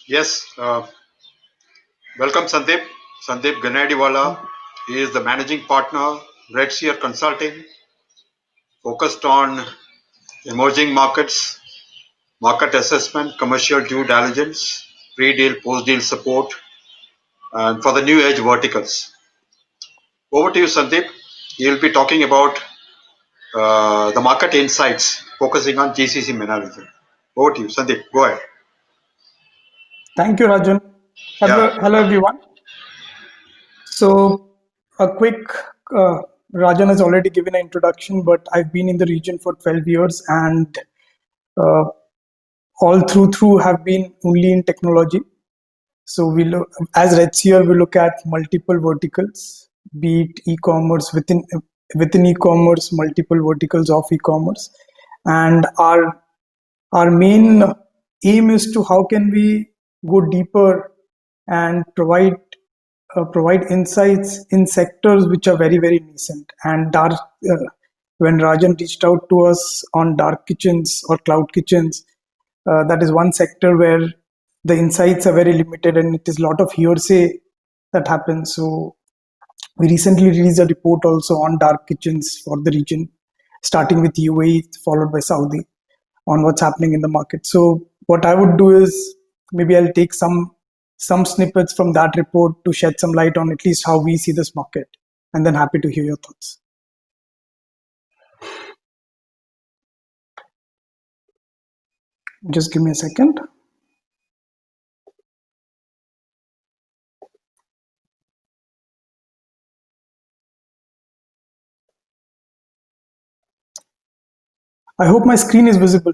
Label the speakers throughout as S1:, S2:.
S1: Yes, welcome Sandeep. Sandeep Ganediwalla. He is the managing partner, Redseer Consulting, focused on emerging markets, market assessment, commercial due diligence, pre-deal, post-deal support, and for the new age verticals. Over to you, Sandeep. You'll be talking about the market insights, focusing on GCC MENA region. Over to you, Sandeep. Go ahead.
S2: Thank you, Rajan.
S1: Yeah.
S2: Hello, everyone. So, a quick Rajan has already given an introduction, but I've been in the region for 12 years and uh, all through have been only in technology. So, we look as Redseer, we look at multiple verticals, be it e-commerce within e-commerce, multiple verticals of e-commerce, and our main aim is to how can we go deeper and provide insights in sectors which are very nascent and dark. When Rajan reached out to us on dark kitchens or cloud kitchens, that is one sector where the insights are very limited and it is a lot of hearsay that happens. So we recently released a report also on dark kitchens for the region, starting with UAE, followed by Saudi, on what's happening in the market. So what I would do is maybe I'll take some snippets from that report to shed some light on at least how we see this market, and then happy to hear your thoughts. Just give me a second. I hope my screen is visible.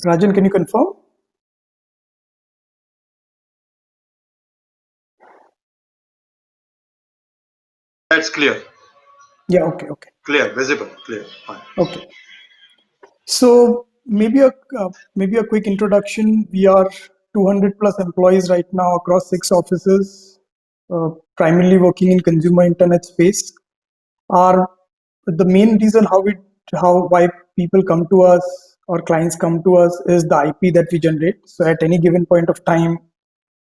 S2: Rajan, can you confirm?
S1: That's clear.
S2: Yeah, okay.
S1: Clear, visible, clear. Fine.
S2: Okay. So maybe a quick introduction. We are 200 plus employees right now across 6 offices, primarily working in consumer internet space. Our the main reason how why people come to us or clients come to us is the IP that we generate. So at any given point of time,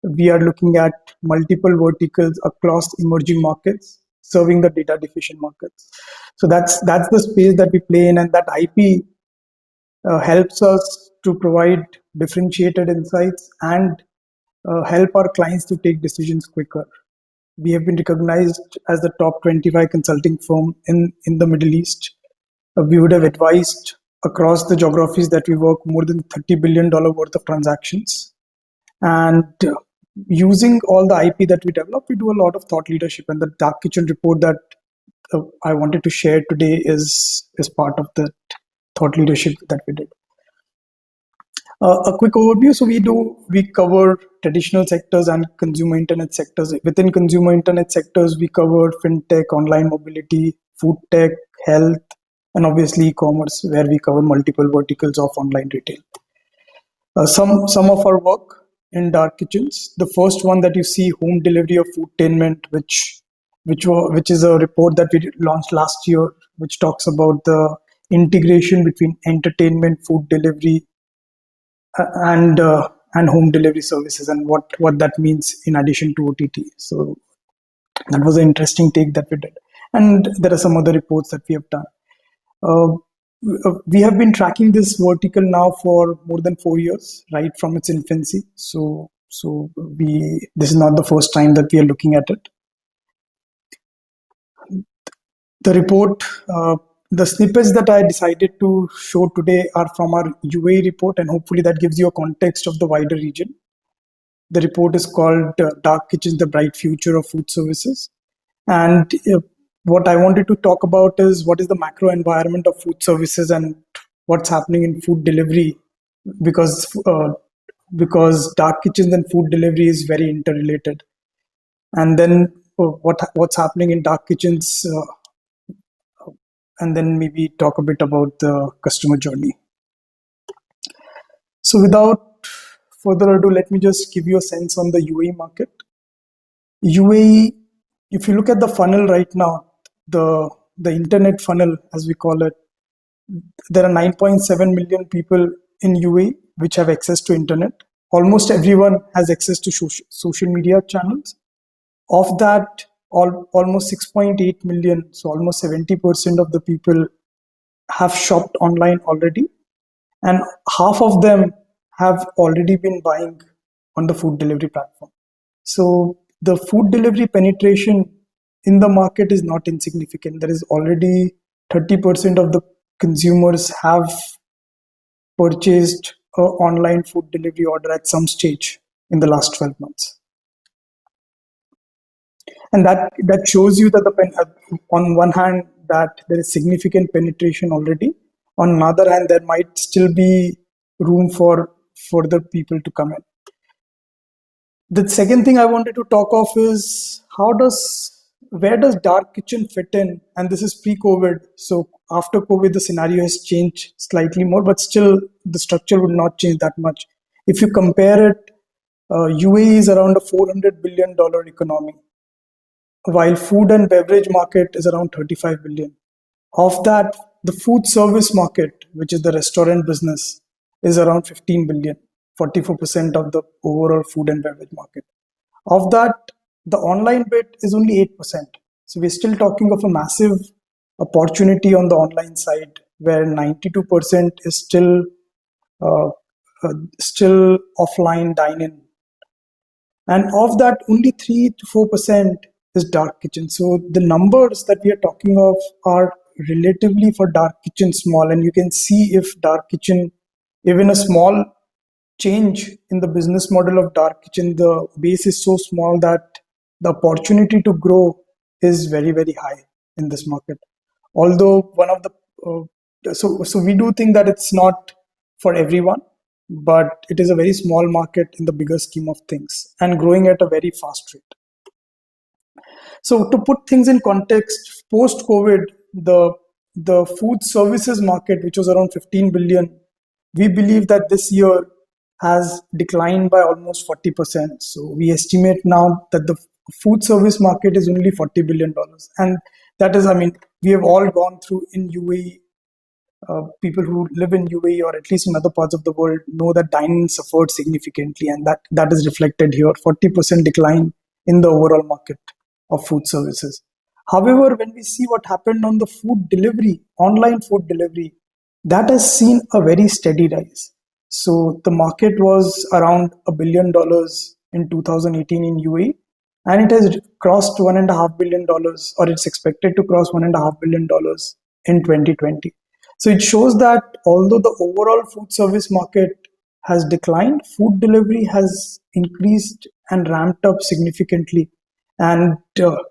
S2: we are looking at multiple verticals across emerging markets, serving the data deficient markets. So that's the space that we play in, and that IP helps us to provide differentiated insights and help our clients to take decisions quicker. We have been recognized as the top 25 consulting firm in the Middle East. We would have advised across the geographies that we work more than $30 billion worth of transactions. And using all the IP that we develop, we do a lot of thought leadership. And the Dark Kitchen report that I wanted to share today is part of the thought leadership that we did. A quick overview. So we cover traditional sectors and consumer internet sectors. Within consumer internet sectors, we cover fintech, online mobility, food tech, health, and obviously e-commerce, where we cover multiple verticals of online retail. Some of our work in dark kitchens. The first one that you see, home delivery of foodtainment, which is a report that we launched last year, which talks about the integration between entertainment, food delivery, and home delivery services, and what that means in addition to OTT. So that was an interesting take that we did, and there are some other reports that we have done. We have been tracking this vertical now for more than 4 years, right from its infancy. So this is not the first time that we are looking at it. The report, the snippets that I decided to show today are from our UAE report, and hopefully that gives you a context of the wider region. The report is called Dark Kitchens, the Bright Future of Food Services. And what I wanted to talk about is what is the macro environment of food services and what's happening in food delivery, because dark kitchens and food delivery is very interrelated. And then what's happening in dark kitchens, and then maybe talk a bit about the customer journey. So without further ado, let me just give you a sense on the UAE market. UAE, if you look at the funnel right now, the internet funnel, as we call it, there are 9.7 million people in UAE, which have access to internet. Almost everyone has access to social media channels. Of that, almost 6.8 million, so almost 70% of the people have shopped online already, and half of them have already been buying on the food delivery platform. So the food delivery penetration in the market is not insignificant. There is already 30% of the consumers have purchased an online food delivery order at some stage in the last 12 months. And that shows you that on one hand that there is significant penetration already. On another hand, there might still be room for further people to come in. The second thing I wanted to talk of is where does dark kitchen fit in? And this is pre-COVID. So after COVID, the scenario has changed slightly more, but still the structure would not change that much. If you compare it, UAE is around a $400 billion economy, while food and beverage market is around 35 billion. Of that, the food service market, which is the restaurant business, is around 15 billion, 44% of the overall food and beverage market. Of that, the online bit is only 8%. So we're still talking of a massive opportunity on the online side, where 92% is uh, still offline dine-in, and of that, only 3 to 4% is dark kitchen. So the numbers that we are talking of are relatively for dark kitchen small, and you can see if dark kitchen, even a small change in the business model of dark kitchen, the base is so small that the opportunity to grow is very, very high in this market. Although one of the so we do think that it's not for everyone, but it is a very small market in the bigger scheme of things and growing at a very fast rate. So to put things in context, post COVID, the food services market, which was around 15 billion, we believe that this year has declined by almost 40%. So we estimate now that the food service market is only $40 billion. And that is, I mean, we have all gone through in UAE. People who live in UAE or at least in other parts of the world know that dining suffered significantly, and that is reflected here, 40% decline in the overall market of food services. However, when we see what happened on the food delivery, online food delivery, that has seen a very steady rise. So the market was around $1 billion in 2018 in UAE, and it has crossed $1.5 billion, or it's expected to cross $1.5 billion in 2020. So it shows that although the overall food service market has declined, food delivery has increased and ramped up significantly, and that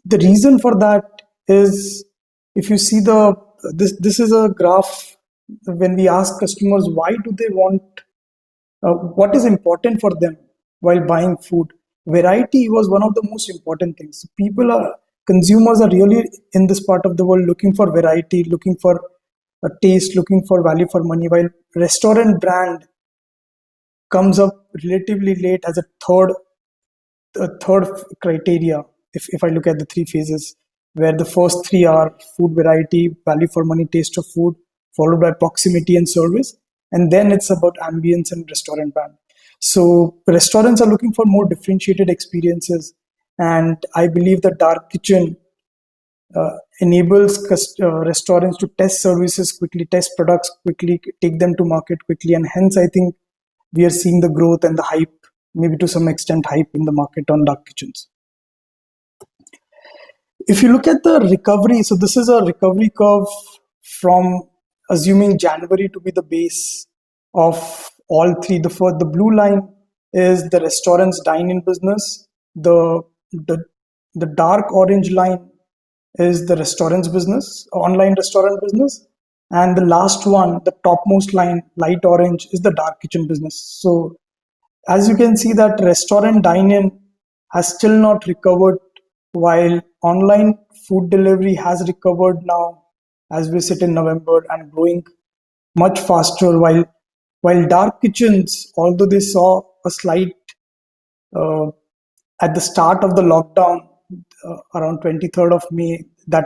S2: the reason for that is, if you see this is a graph. When we ask customers why do they want, what is important for them while buying food, variety was one of the most important things. Consumers are really in this part of the world looking for variety, looking for a taste, looking for value for money, while restaurant brand comes up relatively late as a third criteria. If I look at the three phases, where the first three are food variety, value for money, taste of food, followed by proximity and service, and then it's about ambience and restaurant brand. So restaurants are looking for more differentiated experiences, and I believe that dark kitchen enables restaurants to test services quickly, test products quickly, take them to market quickly, and hence I think we are seeing the growth and the hype, maybe to some extent hype in the market on dark kitchens. If you look at the recovery, so this is a recovery curve from assuming January to be the base of all three. The blue line is the restaurant's dine-in business. The dark orange line is the restaurant's business, online restaurant business. And the last one, the topmost line, light orange, is the dark kitchen business. So as you can see, that restaurant dine-in has still not recovered, while online food delivery has recovered now as we sit in November and growing much faster, while dark kitchens, although they saw a slight uh, at the start of the lockdown around 23rd of May, that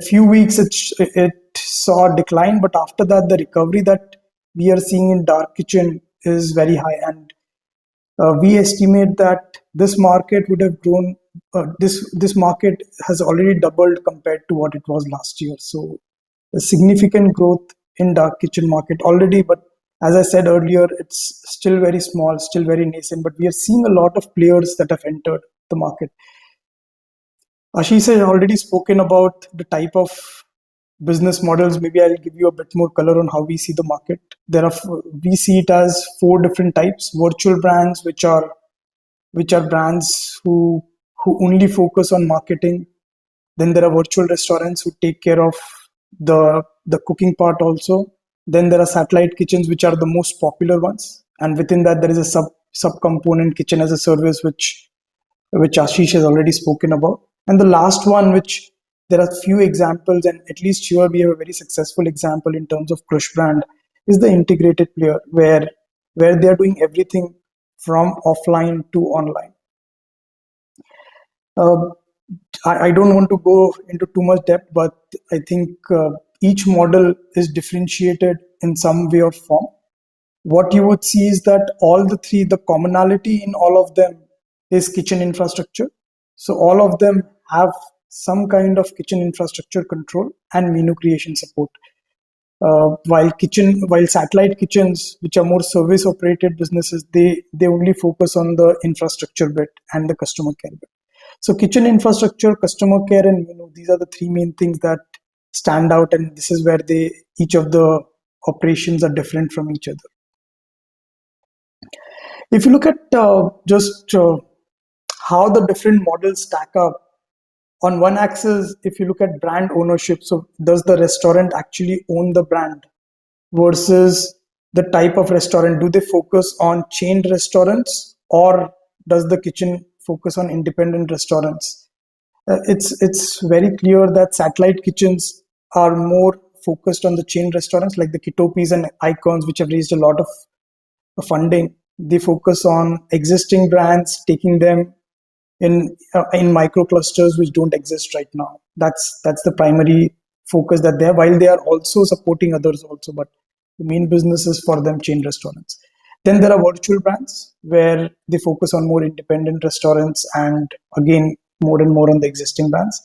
S2: few weeks it saw a decline, but after that, the recovery that we are seeing in dark kitchen is very high, and we estimate that this market would have grown. This market has already doubled compared to what it was last year. So, a significant growth in dark kitchen market already. But as I said earlier, it's still very small, still very nascent. But we are seeing a lot of players that have entered the market. Ashish has already spoken about the type of business models. Maybe I'll give you a bit more color on how we see the market. We see it as four different types: virtual brands, which are brands who only focus on marketing. Then there are virtual restaurants who take care of the cooking part also. Then there are satellite kitchens, which are the most popular ones, and within that there is a sub component, kitchen as a service, which Ashish has already spoken about. And the last one, which there are few examples, and at least here we have a very successful example in terms of Crush brand, is the integrated player, where they are doing everything from offline to online. Uh, I don't want to go into too much depth, but I think each model is differentiated in some way or form. What you would see is that all the three, the commonality in all of them is kitchen infrastructure. So all of them have some kind of kitchen infrastructure control and menu creation support. While satellite kitchens, which are more service operated businesses, they only focus on the infrastructure bit and the customer care bit. So kitchen infrastructure, customer care, and these are the three main things that stand out, and this is where each of the operations are different from each other. If you look at just how the different models stack up, on one axis, if you look at brand ownership, so does the restaurant actually own the brand versus the type of restaurant? Do they focus on chained restaurants, or does the kitchen focus on independent restaurants? It's very clear that satellite kitchens are more focused on the chain restaurants like the Kitopis and Icons, which have raised a lot of funding. They focus on existing brands, taking them in micro clusters which don't exist right now. That's the primary focus that they have, while they are also supporting others also, but the main business is for them chain restaurants. Then there are virtual brands where they focus on more independent restaurants, and again more and more on the existing brands.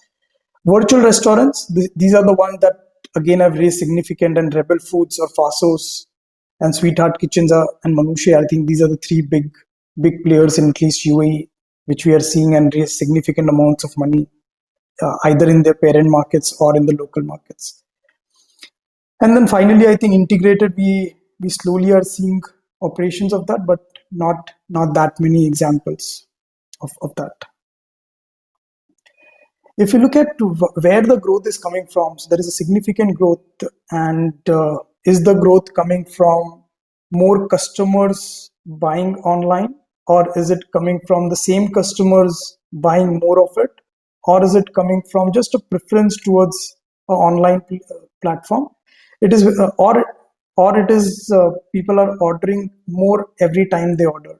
S2: Virtual restaurants, these are the ones that again have raised significant, and Rebel Foods or Fasos and Sweetheart Kitchens and Manushe, I think these are the three big players in at least UAE, which we are seeing and raise significant amounts of money, either in their parent markets or in the local markets. And then finally, I think integrated, we slowly are seeing operations of that, but not that many examples of that. If you look at where the growth is coming from, so there is a significant growth, and is the growth coming from more customers buying online, or is it coming from the same customers buying more of it, or is it coming from just a preference towards an online platform? It is, or it is people are ordering more every time they order.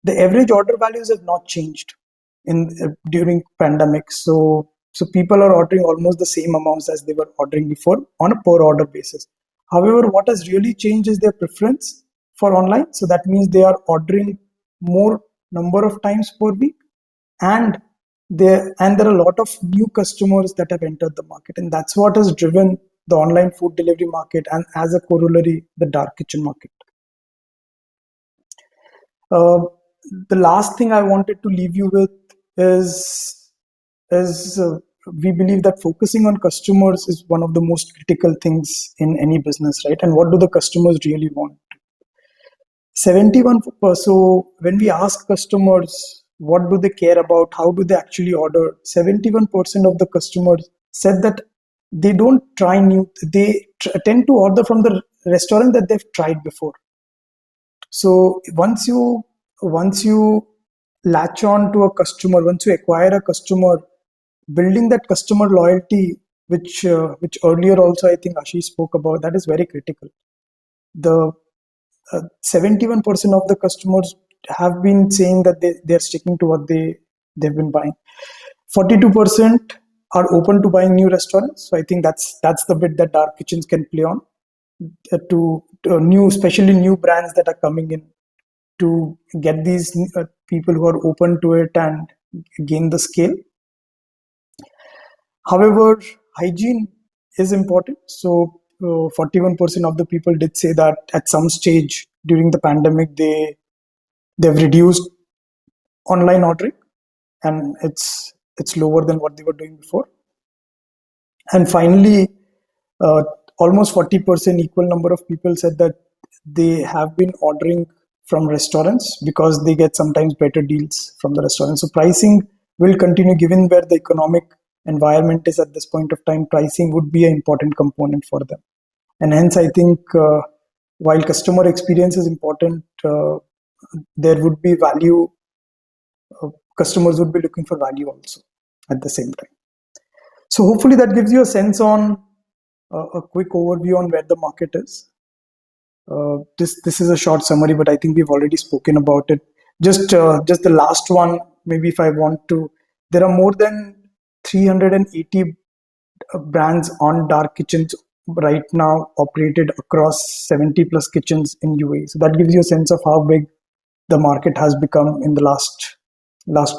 S2: The average order values have not changed during pandemic, so people are ordering almost the same amounts as they were ordering before on a per order basis. However, what has really changed is their preference for online. So that means they are ordering more number of times per week, and there are a lot of new customers that have entered the market, and that's what has driven the online food delivery market, and as a corollary, the dark kitchen market. The last thing I wanted to leave you with is we believe that focusing on customers is one of the most critical things in any business, right? And what do the customers really want? 71%. So when we ask customers what do they care about, how do they actually order, 71% of the customers said that they don't try new. They tend to order from the restaurant that they've tried before. So once you latch on to a customer, once you acquire a customer, building that customer loyalty, which earlier also I think Ashish spoke about, that is very critical. The 71% of the customers have been saying that they're sticking to what they've been buying. 42% are open to buying new restaurants. So I think that's the bit that dark kitchens can play on, to new, especially new brands that are coming in, to get these people who are open to it and gain the scale. However, hygiene is important. So 41% of the people did say that at some stage during the pandemic they've reduced online ordering, and it's lower than what they were doing before. And finally, uh, almost 40%, equal number of people said that they have been ordering from restaurants because they get sometimes better deals from the restaurants. So pricing will continue, given where the economic environment is at this point of time. Pricing would be an important component for them, and hence I think while customer experience is important, there would be value. Customers would be looking for value also at the same time. So hopefully that gives you a sense on a quick overview on where the market is. This is a short summary, but I think we've already spoken about it. Just the last one, maybe if I want to, there are more than 380 brands on dark kitchens right now, operated across 70 plus kitchens in UAE. So that gives you a sense of how big the market has become in the last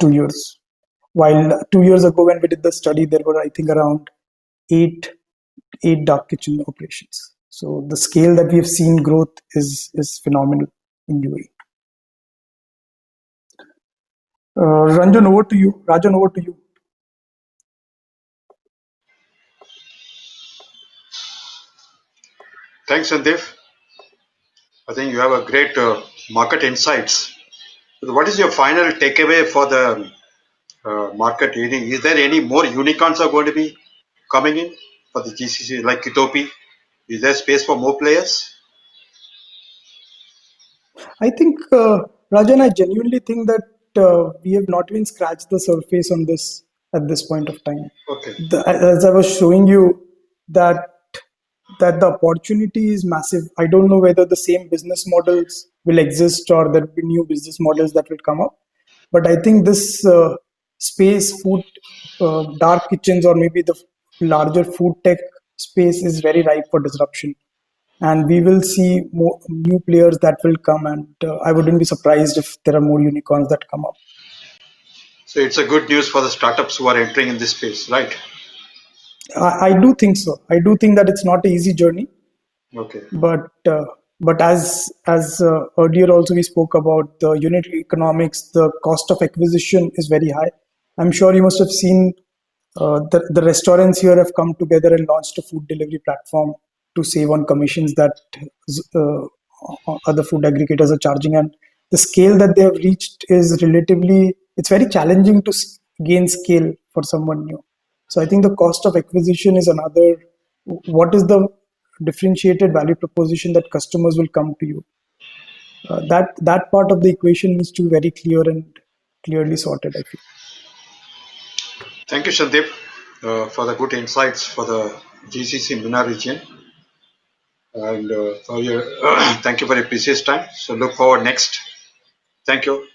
S2: 2 years. While 2 years ago, when we did the study, there were, I think, around eight dark kitchen operations. So the scale that we have seen growth is phenomenal in UAE. Ranjan, over to you. Rajan, over to you.
S1: Thanks, Sandeep. I think you have a great market insights. What is your final takeaway for the market reading? Is there any more unicorns are going to be coming in for the GCC like Kitopi? Is there space for more players?
S2: I think, Rajan, I genuinely think that we have not even scratched the surface on this at this point of time.
S1: Okay.
S2: As I was showing you, that the opportunity is massive. I don't know whether the same business models will exist or there will be new business models that will come up. But I think this space, food, dark kitchens, or maybe the larger food tech space is very ripe for disruption. And we will see more new players that will come. And I wouldn't be surprised if there are more unicorns that come up.
S1: So it's a good news for the startups who are entering in this space, right?
S2: I do think so. I do think that it's not an easy journey.
S1: Okay.
S2: But as earlier also we spoke about the unit economics, the cost of acquisition is very high. I'm sure you must have seen the restaurants here have come together and launched a food delivery platform to save on commissions that other food aggregators are charging, and the scale that they have reached is relatively, it's very challenging to gain scale for someone new. So I think the cost of acquisition is another. What is the differentiated value proposition that customers will come to you? That part of the equation needs to be very clear and clearly sorted, I feel.
S1: Thank you, Sandeep, for the good insights for the GCC MENA region, and for your thank you for your precious time. So look forward next. Thank you.